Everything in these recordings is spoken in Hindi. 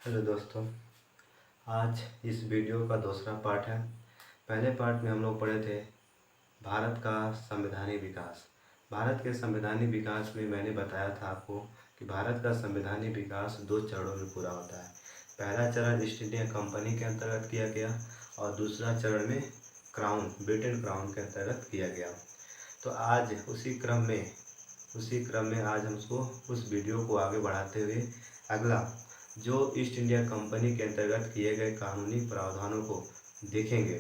हेलो दोस्तों, आज इस वीडियो का दूसरा पार्ट है। पहले पार्ट में हम लोग पढ़े थे भारत का संवैधानिक विकास। भारत के संवैधानिक विकास में मैंने बताया था आपको कि भारत का संवैधानिक विकास 2 चरणों में पूरा होता है। पहला चरण ईस्ट इंडिया कंपनी के अंतर्गत किया गया और दूसरा चरण में ब्रिटेन क्राउन के अंतर्गत किया गया। तो आज उसी क्रम में आज हम उस वीडियो को आगे बढ़ाते हुए अगला जो ईस्ट इंडिया कंपनी के अंतर्गत किए गए कानूनी प्रावधानों को देखेंगे।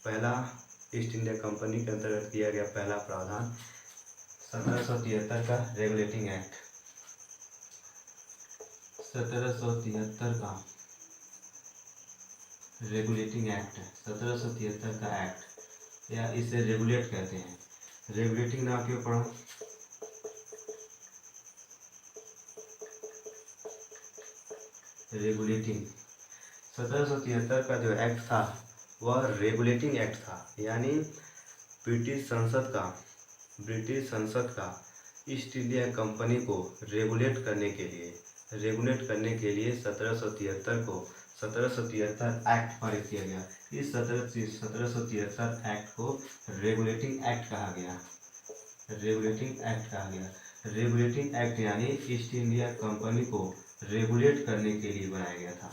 पहला ईस्ट इंडिया कंपनी के अंतर्गत किया गया पहला प्रावधान 1773 का रेगुलेटिंग एक्ट। 1773 का रेगुलेटिंग एक्ट 1773 का एक्ट, या इसे रेगुलेट कहते हैं। रेगुलेटिंग नाम क्यों पढ़ा? रेगुलेटिंग 1773 का जो एक्ट था वह रेगुलेटिंग एक्ट था, यानी ब्रिटिश संसद का ईस्ट इंडिया कंपनी को रेगुलेट करने के लिए 1773 एक्ट पारित किया गया। इस 1773 एक्ट को रेगुलेटिंग एक्ट कहा गया। रेगुलेटिंग एक्ट यानी ईस्ट इंडिया कंपनी को रेगुलेट करने के लिए बनाया गया था।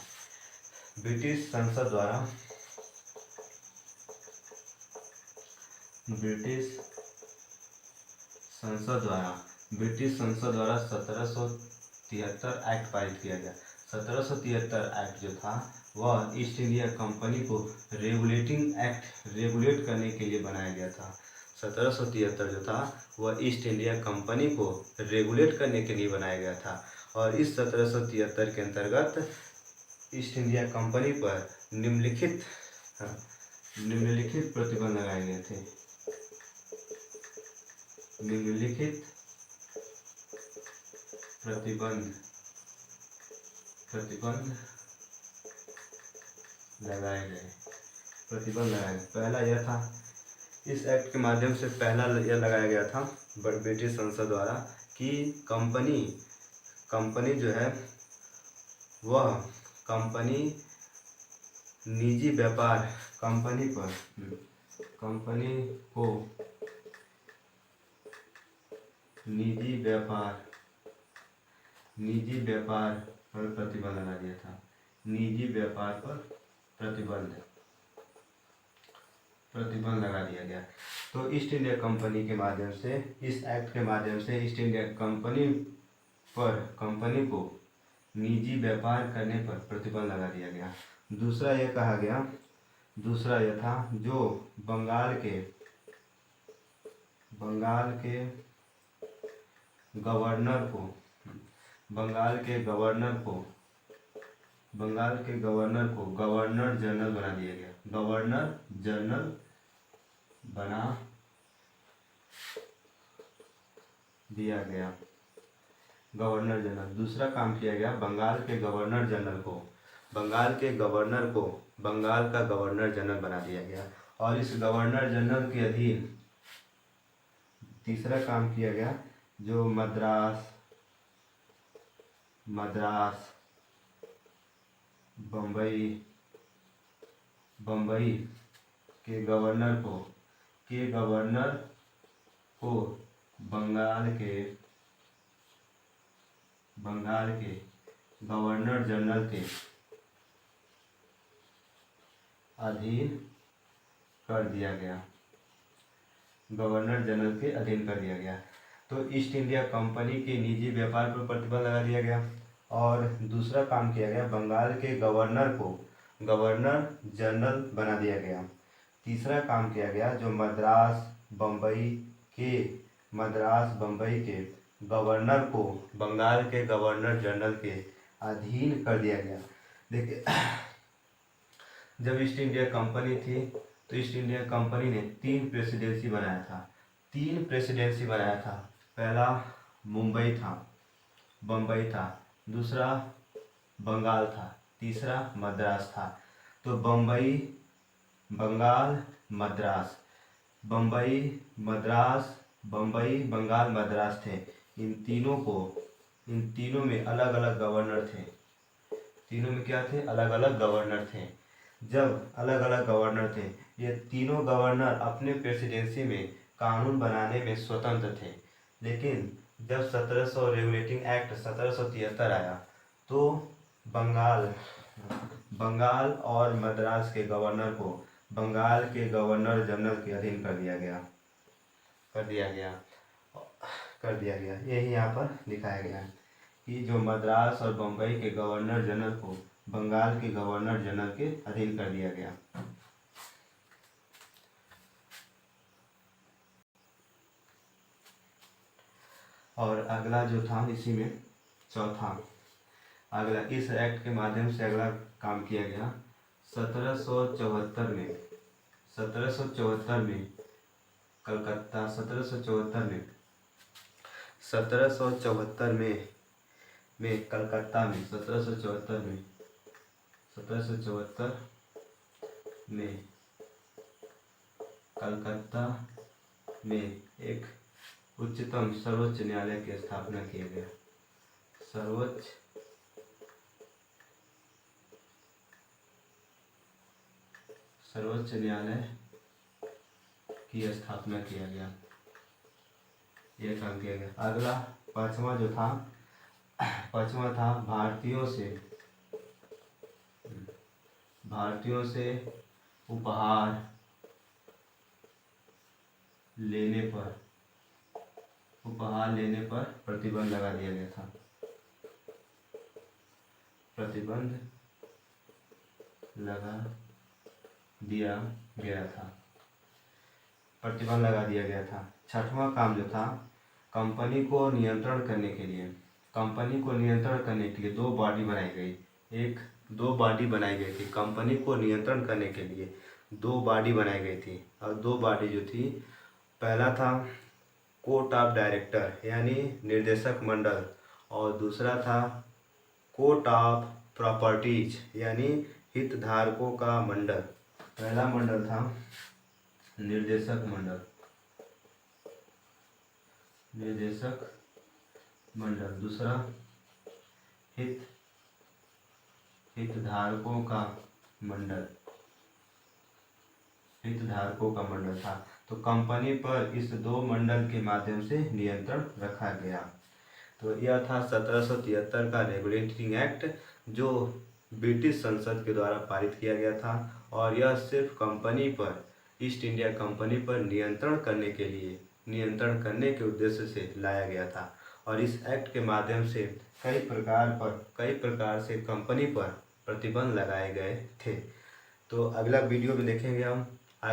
ब्रिटिश संसद द्वारा 1773 एक्ट पारित किया गया। 1773 एक्ट जो था वह ईस्ट इंडिया कंपनी को रेगुलेट करने के लिए बनाया गया था। 1773 जो था वह ईस्ट इंडिया कंपनी को रेगुलेट करने के लिए बनाया गया था, और इस 1773 के अंतर्गत ईस्ट इंडिया कंपनी पर निम्नलिखित प्रतिबंध लगाए गए थे। निम्नलिखित प्रतिबंध लगाए गए। पहला यह था, इस एक्ट के माध्यम से पहला यह लगाया गया था ब्रिटिश संसद द्वारा कि कंपनी जो है वह कंपनी निजी व्यापार कंपनी को निजी व्यापार पर प्रतिबंध लगा दिया था। निजी व्यापार पर प्रतिबंध लगा दिया गया। तो ईस्ट इंडिया कंपनी के माध्यम से, इस एक्ट के माध्यम से ईस्ट इंडिया कंपनी को निजी व्यापार करने पर प्रतिबंध लगा दिया गया। दूसरा यह था जो बंगाल के गवर्नर को गवर्नर जनरल बना दिया गया। गवर्नर जनरल बना दिया गया। दूसरा काम किया गया, बंगाल के गवर्नर को बंगाल का गवर्नर जनरल बना दिया गया, और इस गवर्नर जनरल के अधीन तीसरा काम किया गया जो मद्रास बम्बई के गवर्नर को बंगाल के गवर्नर जनरल के अधीन कर दिया गया। तो ईस्ट इंडिया कंपनी के निजी व्यापार पर प्रतिबंध लगा दिया गया, और दूसरा काम किया गया, बंगाल के गवर्नर को गवर्नर जनरल बना दिया गया। तीसरा काम किया गया जो मद्रास बम्बई के गवर्नर को बंगाल के गवर्नर जनरल के अधीन कर दिया गया। देखिए, जब ईस्ट इंडिया कंपनी थी तो ईस्ट इंडिया कंपनी ने 3 प्रेसिडेंसी बनाया था। पहला बम्बई था, दूसरा बंगाल था, तीसरा मद्रास था। तो बम्बई बंगाल मद्रास थे। इन तीनों में अलग अलग गवर्नर थे। तीनों में क्या थे, अलग अलग गवर्नर थे। जब अलग अलग गवर्नर थे, ये तीनों गवर्नर अपने प्रेसिडेंसी में कानून बनाने में स्वतंत्र थे। लेकिन जब 1700 रेगुलेटिंग एक्ट 1773 आया तो बंगाल बंगाल और मद्रास के गवर्नर को बंगाल के गवर्नर जनरल के अधीन कर दिया गया कर दिया गया। यही यहाँ पर दिखाया गया है कि जो मद्रास और बम्बई के गवर्नर जनरल को बंगाल के गवर्नर जनरल के अधीन कर दिया गया। और अगला जो था इसी में चौथा, अगला इस एक्ट के माध्यम से अगला काम किया गया 1774 में। 1774 में कलकत्ता 1774 में 1774 में कलकत्ता में 1774 में कलकत्ता में एक उच्चतम सर्वोच्च न्यायालय की स्थापना किया गया। सर्वोच्च न्यायालय की स्थापना किया गया, यह काम किया गया। अगला पांचवा था भारतीयों से उपहार लेने पर प्रतिबंध लगा दिया गया था। प्रतिबंध लगा दिया गया था। छठवां काम जो था, कंपनी को नियंत्रण करने के लिए दो बॉडी बनाई गई। दो बॉडी बनाई गई थी कंपनी को नियंत्रण करने के लिए, दो बॉडी बनाई गई थी। और दो बॉडी जो थी, पहला था कोर्ट ऑफ डायरेक्टर यानी निर्देशक मंडल, और दूसरा था कोर्ट ऑफ प्रॉपर्टीज यानी हितधारकों का मंडल। पहला मंडल था निर्देशक मंडल, दूसरा हितधारकों का मंडल था। तो कंपनी पर इस दो मंडल के माध्यम से नियंत्रण रखा गया। तो यह था 1773 का रेगुलेटिंग एक्ट, जो ब्रिटिश संसद के द्वारा पारित किया गया था। और यह सिर्फ कंपनी पर, ईस्ट इंडिया कंपनी पर नियंत्रण करने के उद्देश्य से लाया गया था। और इस एक्ट के माध्यम से कई प्रकार से कंपनी पर प्रतिबंध लगाए गए थे। तो अगला वीडियो में देखेंगे हम